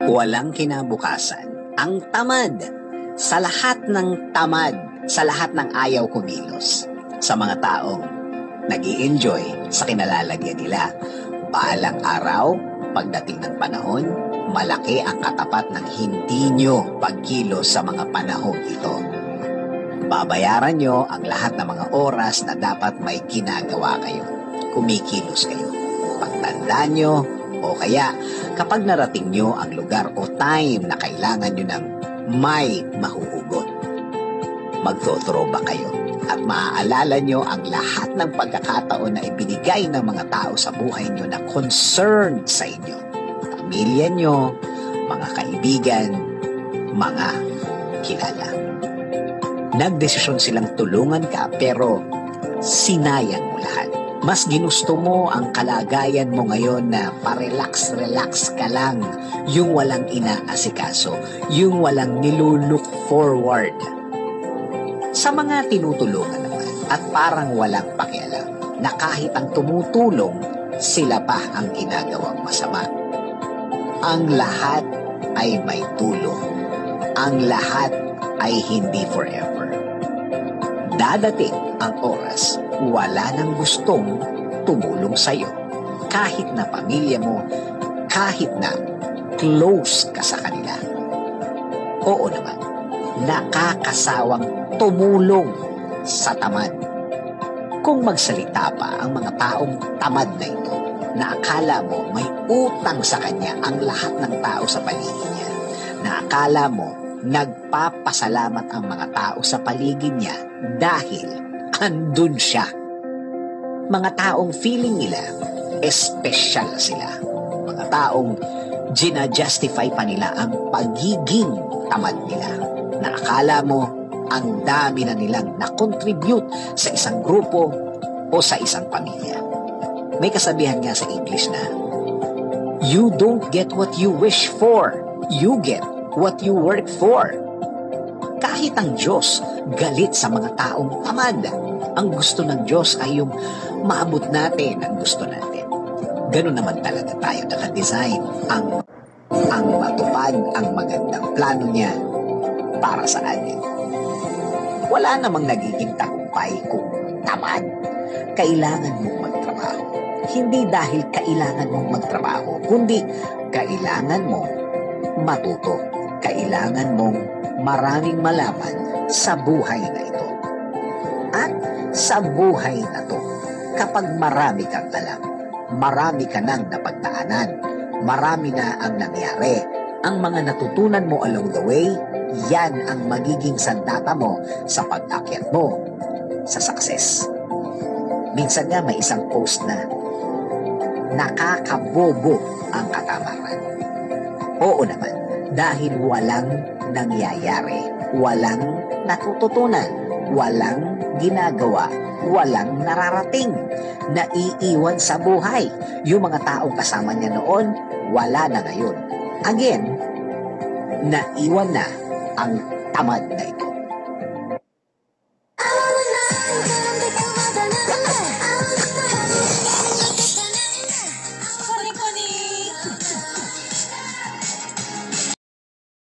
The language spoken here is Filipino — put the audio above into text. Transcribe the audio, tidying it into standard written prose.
Walang kinabukasan. Ang tamad. Sa lahat ng tamad, sa lahat ng ayaw kumilos. Sa mga taong nag-i-enjoy sa kinalalagyan nila. Bahalang araw, pagdating ng panahon, malaki ang katapat ng hindi nyo pagkilos sa mga panahong ito. Babayaran nyo ang lahat ng mga oras na dapat may ginagawa kayo. Kumikilos kayo. Pagtanda nyo, o kaya kapag narating nyo ang lugar o time na kailangan nyo ng may mahuhugot. Magto-throwback kayo at maaalala nyo ang lahat ng pagkakataon na ibinigay ng mga tao sa buhay nyo na concerned sa inyo. Pamilya nyo, mga kaibigan, mga kilala. Nagdesisyon silang tulungan ka pero sinayang mo lahat. Mas ginusto mo ang kalagayan mo ngayon na pa-relax ka lang, yung walang inaasikaso, yung walang nilulook forward. Sa mga tinutulungan naman at parang walang pakialam na kahit ang tumutulong, sila pa ang ginagawang masama. Ang lahat ay may tulong. Ang lahat ay hindi forever. Dadating ang oras, wala nang gustong tumulong sa'yo. Kahit na pamilya mo, kahit na close ka sa kanila. Oo naman, nakakasawang tumulong sa tamad. Kung magsalita pa ang mga taong tamad na ito, na akala mo may utang sa kanya ang lahat ng tao sa paligid niya, na akala mo nagpapasalamat ang mga tao sa paligid niya dahil andun siya. Mga taong feeling nila espesyal sila. Mga taong gina-justify pa nila ang pagiging tamad nila. Na akala mo ang dami na nilang na-contribute sa isang grupo o sa isang pamilya. May kasabihan nga sa English na, you don't get what you wish for, you get what you work for. Kahit ang Diyos galit sa mga taong tamad. Ang gusto ng Diyos ay yung maabot natin ang gusto natin. Ganun naman talaga tayo naka-design ang matupad ang magandang plano niya para sa atin. Wala namang nagiging tagumpay kung tamad. Kailangan mong magtrabaho. Hindi dahil kailangan mong magtrabaho, kundi kailangan mong matuto. Kailangan mong maraming malaman sa buhay na ito. At sa buhay na to, kapag marami kang alam, marami ka nang napagdaanan, marami na ang nangyari, ang mga natutunan mo along the way, yan ang magiging sandata mo sa pag-akyat mo sa success. Minsan nga may isang post na nakakabobo ang katamaran. Oo naman, dahil walang nangyayari, walang natututunan, walang ginagawa, walang nararating, naiiwan sa buhay. Yung mga taong kasama niya noon, wala na ngayon. Again, naiwan na ang tamad na ito.